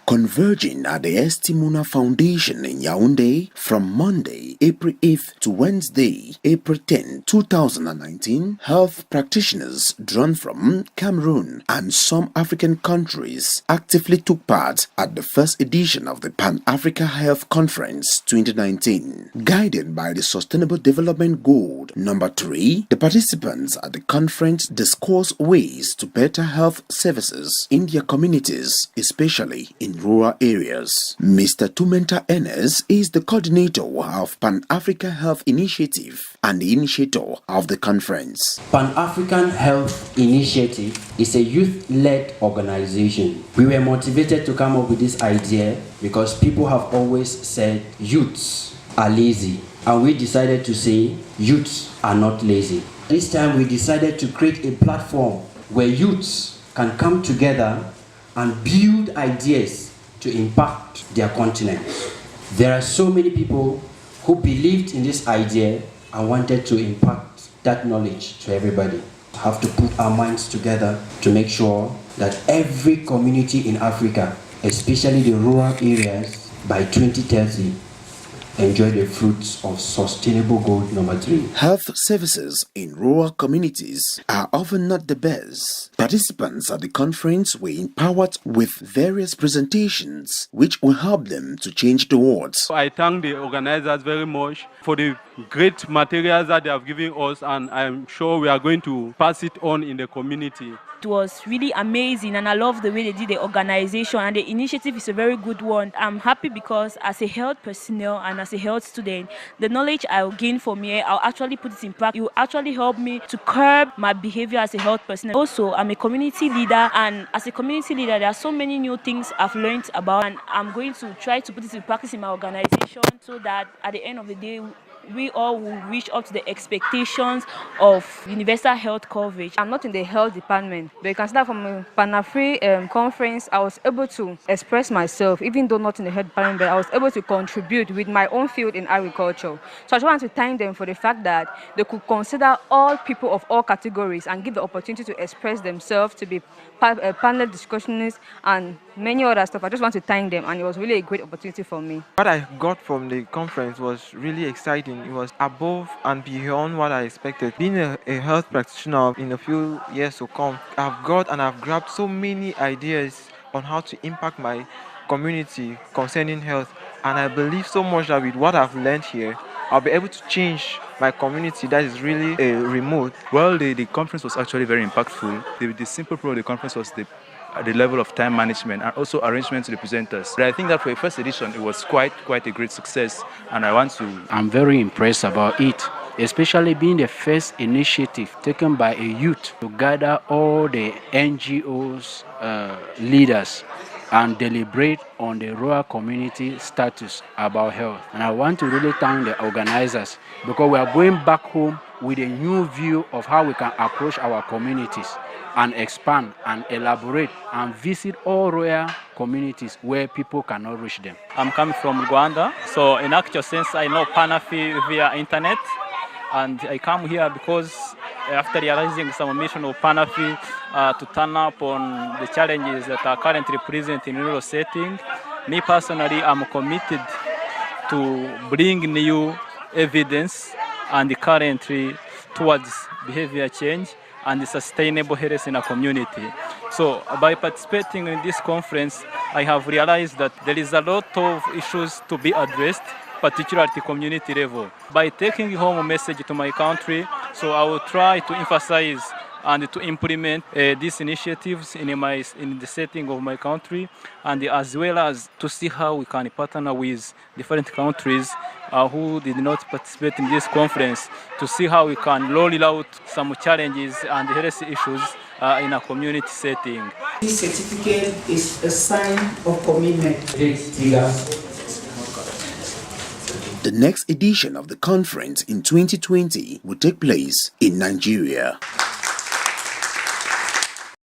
Converging at the Estimuna Foundation in Yaounde from Monday, April 8th to Wednesday, April 10, 2019, health practitioners drawn from Cameroon and some African countries actively took part at the first edition of the Pan Africa Health Conference.2019. Guided by the Sustainable Development Goal number 3, the participants at the conference discussed ways to better health services in their communities, especially in rural areas. Mr. Tumenta Enes is the coordinator of Pan Africa Health Initiative and the initiator of the conference. Pan African Health Initiative is a youth-led organization. We were motivated to come up with this idea because people have always said youths are lazy, and we decided to say youths are not lazy. This time we decided to create a platform where youths can come together and build ideas to impact their continent. There are so many people who believed in this idea and wanted to impact that knowledge to everybody. We have to put our minds together to make sure that every community in Africa, especially the rural areas, by 2030, enjoy the fruits of sustainable goal number 3. Health services in rural communities are often not the best. Participants at the conference were empowered with various presentations which will help them to change the world. I thank the organizers very much for the great materials that they have given us, and I'm sure we are going to pass it on in the community. It was really amazing, and I love the way they did the organization, and the initiative is a very good one. I'm happy because as a health personnel and as a health student, the knowledge I'll gain from here, I'll actually put it in practice. It will actually help me to curb my behavior as a health personnel. Also, I'm a community leader, and as a community leader, there are so many new things I've learned about, and I'm going to try to put it in practice in my organization so that at the end of the day, we all will reach up to the expectations of universal health coverage. I'm not in the health department, but you can see that from a Pan Africa conference, I was able to express myself, even though not in the health department, but I was able to contribute with my own field in agriculture. So I just want to thank them for the fact that they could consider all people of all categories and give the opportunity to express themselves, to be panel discussionists and many other stuff. I just want to thank them, and it was really a great opportunity for me. What I got from the conference was really exciting. It was above and beyond what I expected. Being a health practitioner in a few years to come, I've grabbed so many ideas on how to impact my community concerning health. And I believe so much that with what I've learned here, I'll be able to change my community that is really remote. Well, the conference was actually very impactful. The simple problem of the conference was the level of time management and also arrangement to the presenters. But I think that for the first edition, it was quite a great success, and I'm very impressed about it, especially being the first initiative taken by a youth to gather all the NGOs, leaders, and deliberate on the rural community status about health. And I want to really thank the organizers because we are going back home with a new view of how we can approach our communities and expand and elaborate and visit all rural communities where people cannot reach them. I'm coming from Rwanda, so in actual sense I know PAN-AFHI via internet, and I come here because after realizing some mission of PAN-AFHI to turn up on the challenges that are currently present in rural setting. Me personally, I'm committed to bring new evidence and currently towards behavior change and the sustainable health in a community. So by participating in this conference, I have realized that there is a lot of issues to be addressed, particularly at the community level. By taking home a message to my country, so I will try to emphasize and to implement these initiatives in the setting of my country, and as well as to see how we can partner with different countries who did not participate in this conference, to see how we can roll out some challenges and health issues in a community setting. This certificate is a sign of commitment. The next edition of the conference in 2020 will take place in Nigeria.